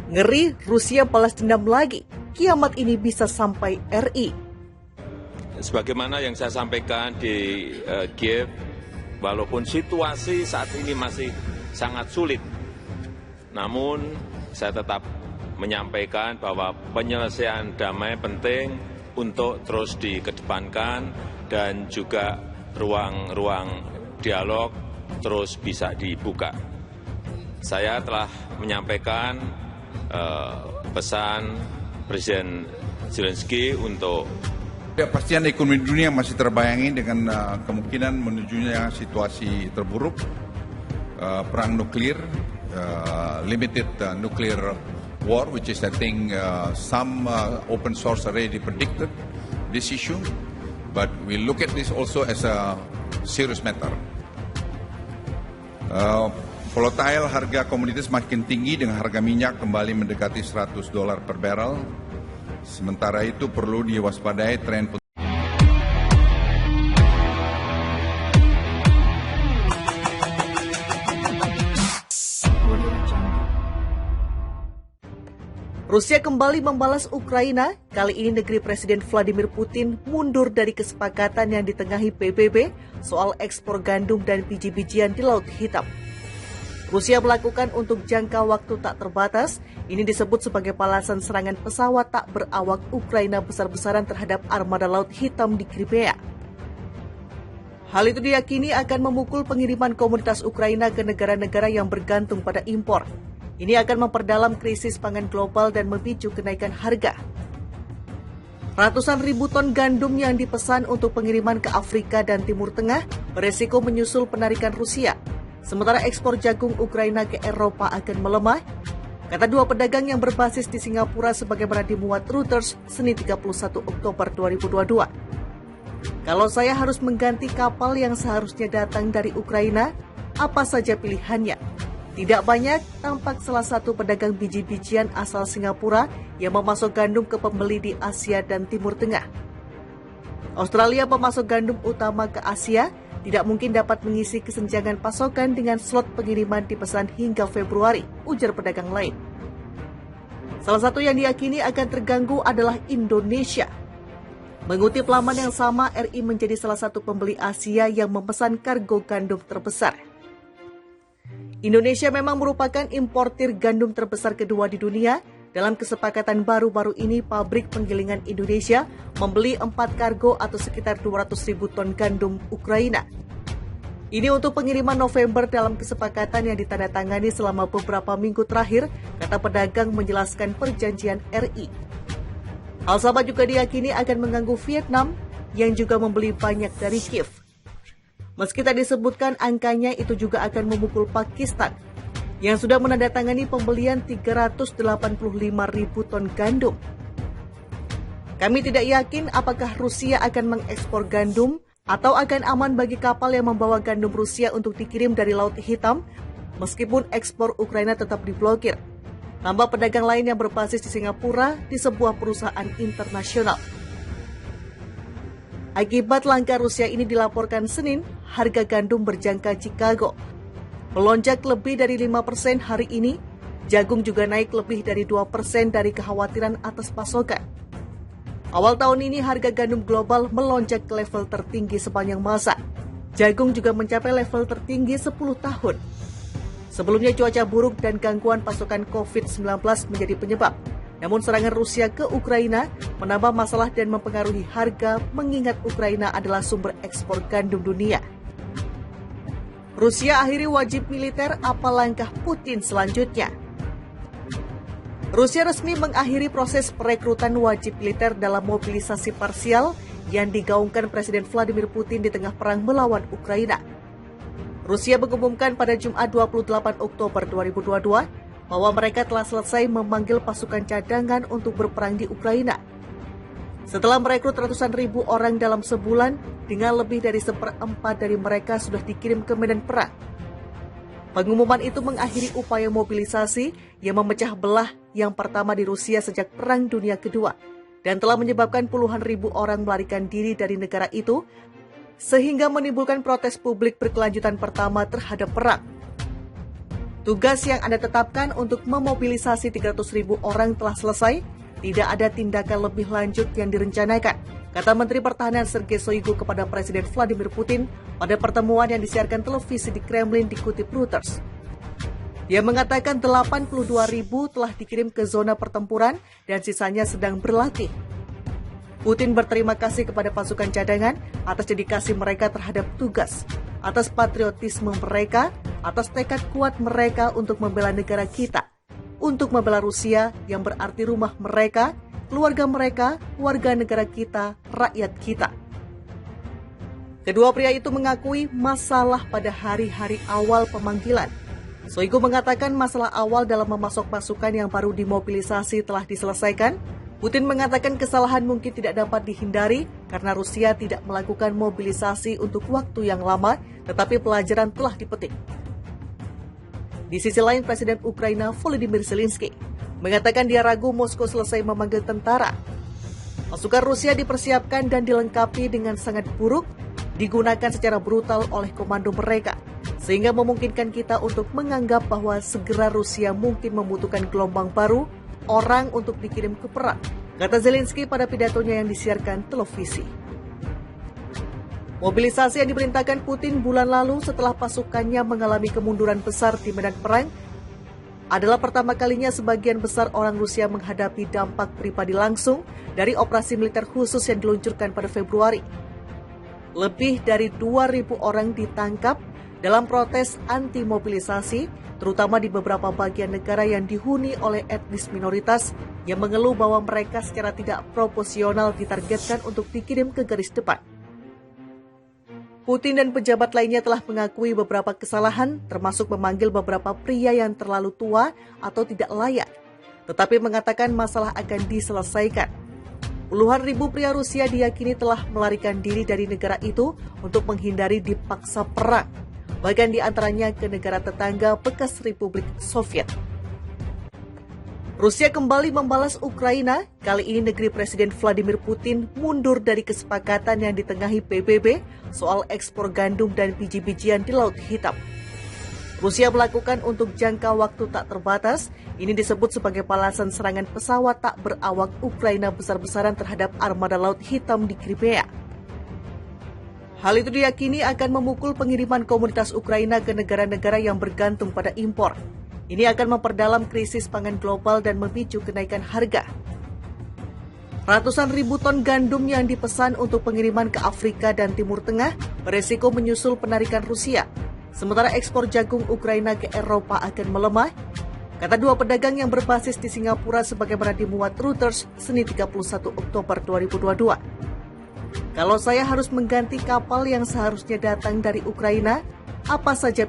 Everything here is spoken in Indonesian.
Ngeri Rusia balas dendam lagi, kiamat ini bisa sampai RI. Sebagaimana yang saya sampaikan di Kiev, walaupun situasi saat ini masih sangat sulit, namun saya tetap menyampaikan bahwa penyelesaian damai penting untuk terus dikedepankan dan juga ruang-ruang dialog terus bisa dibuka. Saya telah menyampaikan pesan Presiden Zelensky untuk kepastian ekonomi dunia masih terbayangi dengan kemungkinan menujunya situasi terburuk, perang nuklir, limited nuclear war, which is I think some open source already predicted this issue, but we look at this also as a serious matter. Volatile harga komoditas makin tinggi dengan harga minyak kembali mendekati $100 per barrel. Sementara itu perlu diwaspadai tren Rusia kembali membalas Ukraina, kali ini negeri Presiden Vladimir Putin mundur dari kesepakatan yang ditengahi PBB soal ekspor gandum dan biji-bijian di Laut Hitam. Rusia melakukan untuk jangka waktu tak terbatas, ini disebut sebagai balasan serangan pesawat tak berawak Ukraina besar-besaran terhadap armada Laut Hitam di Crimea. Hal itu diyakini akan memukul pengiriman komoditas Ukraina ke negara-negara yang bergantung pada impor. Ini akan memperdalam krisis pangan global dan memicu kenaikan harga. Ratusan ribu ton gandum yang dipesan untuk pengiriman ke Afrika dan Timur Tengah beresiko menyusul penarikan Rusia. Sementara ekspor jagung Ukraina ke Eropa akan melemah, kata dua pedagang yang berbasis di Singapura sebagaimana dimuat Reuters Senin 31 Oktober 2022. Kalau saya harus mengganti kapal yang seharusnya datang dari Ukraina, apa saja pilihannya? Tidak banyak, tampak salah satu pedagang biji-bijian asal Singapura yang memasok gandum ke pembeli di Asia dan Timur Tengah. Australia, pemasok gandum utama ke Asia, tidak mungkin dapat mengisi kesenjangan pasokan dengan slot pengiriman dipesan hingga Februari, ujar pedagang lain. Salah satu yang diyakini akan terganggu adalah Indonesia. Mengutip laman yang sama, RI menjadi salah satu pembeli Asia yang memesan kargo gandum terbesar. Indonesia memang merupakan importir gandum terbesar kedua di dunia. Dalam kesepakatan baru-baru ini, pabrik penggilingan Indonesia membeli 4 kargo atau sekitar 200.000 ton gandum Ukraina. Ini untuk pengiriman November dalam kesepakatan yang ditandatangani selama beberapa minggu terakhir, kata pedagang menjelaskan perjanjian RI. Hal sama juga diyakini akan mengganggu Vietnam yang juga membeli banyak dari Kiev. Meski tak disebutkan angkanya, itu juga akan memukul Pakistan yang sudah menandatangani pembelian 385.000 ton gandum. Kami tidak yakin apakah Rusia akan mengekspor gandum atau akan aman bagi kapal yang membawa gandum Rusia untuk dikirim dari Laut Hitam, meskipun ekspor Ukraina tetap diblokir. Tambah pedagang lain yang berbasis di Singapura di sebuah perusahaan internasional. Akibat langkah Rusia ini dilaporkan Senin, harga gandum berjangka Chicago melonjak lebih dari 5% hari ini. Jagung juga naik lebih dari 2% dari kekhawatiran atas pasokan. Awal tahun ini harga gandum global melonjak ke level tertinggi sepanjang masa. Jagung juga mencapai level tertinggi 10 tahun. Sebelumnya cuaca buruk dan gangguan pasokan COVID-19 menjadi penyebab. Namun serangan Rusia ke Ukraina menambah masalah dan mempengaruhi harga, mengingat Ukraina adalah sumber ekspor gandum dunia. Rusia akhiri wajib militer, apa langkah Putin selanjutnya? Rusia resmi mengakhiri proses perekrutan wajib militer dalam mobilisasi parsial yang digaungkan Presiden Vladimir Putin di tengah perang melawan Ukraina. Rusia mengumumkan pada Jumat 28 Oktober 2022 bahwa mereka telah selesai memanggil pasukan cadangan untuk berperang di Ukraina. Setelah merekrut ratusan ribu orang dalam sebulan, dengan lebih dari 1/4 dari mereka sudah dikirim ke medan perang. Pengumuman itu mengakhiri upaya mobilisasi yang memecah belah yang pertama di Rusia sejak Perang Dunia Kedua, dan telah menyebabkan puluhan ribu orang melarikan diri dari negara itu, sehingga menimbulkan protes publik berkelanjutan pertama terhadap perang. Tugas yang Anda tetapkan untuk memobilisasi 300.000 orang telah selesai, tidak ada tindakan lebih lanjut yang direncanakan, kata Menteri Pertahanan Sergei Shoigu kepada Presiden Vladimir Putin pada pertemuan yang disiarkan televisi di Kremlin dikutip Reuters. Dia mengatakan 82.000 telah dikirim ke zona pertempuran dan sisanya sedang berlatih. Putin berterima kasih kepada pasukan cadangan atas dedikasi mereka terhadap tugas, atas patriotisme mereka, atas tekad kuat mereka untuk membela negara kita, untuk membela Rusia yang berarti rumah mereka, keluarga mereka, warga negara kita, rakyat kita. Kedua pria itu mengakui masalah pada hari-hari awal pemanggilan. Shoigu mengatakan masalah awal dalam memasok pasukan yang baru dimobilisasi telah diselesaikan. Putin mengatakan kesalahan mungkin tidak dapat dihindari karena Rusia tidak melakukan mobilisasi untuk waktu yang lama, tetapi pelajaran telah dipetik. Di sisi lain, Presiden Ukraina Volodymyr Zelensky mengatakan dia ragu Moskow selesai memanggil tentara. Pasukan Rusia dipersiapkan dan dilengkapi dengan sangat buruk, digunakan secara brutal oleh komando mereka, sehingga memungkinkan kita untuk menganggap bahwa segera Rusia mungkin membutuhkan gelombang baru orang untuk dikirim ke perang, kata Zelensky pada pidatonya yang disiarkan televisi. Mobilisasi yang diperintahkan Putin bulan lalu setelah pasukannya mengalami kemunduran besar di medan perang adalah pertama kalinya sebagian besar orang Rusia menghadapi dampak pribadi langsung dari operasi militer khusus yang diluncurkan pada Februari. Lebih dari 2.000 orang ditangkap dalam protes anti-mobilisasi, terutama di beberapa bagian negara yang dihuni oleh etnis minoritas yang mengeluh bahwa mereka secara tidak proporsional ditargetkan untuk dikirim ke garis depan. Putin dan pejabat lainnya telah mengakui beberapa kesalahan, termasuk memanggil beberapa pria yang terlalu tua atau tidak layak, tetapi mengatakan masalah akan diselesaikan. Puluhan ribu pria Rusia diyakini telah melarikan diri dari negara itu untuk menghindari dipaksa perang, bahkan di antaranya ke negara tetangga bekas Republik Soviet. Rusia kembali membalas Ukraina, kali ini negeri Presiden Vladimir Putin mundur dari kesepakatan yang ditengahi PBB soal ekspor gandum dan biji-bijian di Laut Hitam. Rusia melakukan untuk jangka waktu tak terbatas, ini disebut sebagai balasan serangan pesawat tak berawak Ukraina besar-besaran terhadap armada Laut Hitam di Crimea. Hal itu diyakini akan memukul pengiriman komoditas Ukraina ke negara-negara yang bergantung pada impor. Ini akan memperdalam krisis pangan global dan memicu kenaikan harga. Ratusan ribu ton gandum yang dipesan untuk pengiriman ke Afrika dan Timur Tengah beresiko menyusul penarikan Rusia. Sementara ekspor jagung Ukraina ke Eropa akan melemah, kata dua pedagang yang berbasis di Singapura sebagaimana dimuat Reuters Senin 31 Oktober 2022. Kalau saya harus mengganti kapal yang seharusnya datang dari Ukraina, apa saja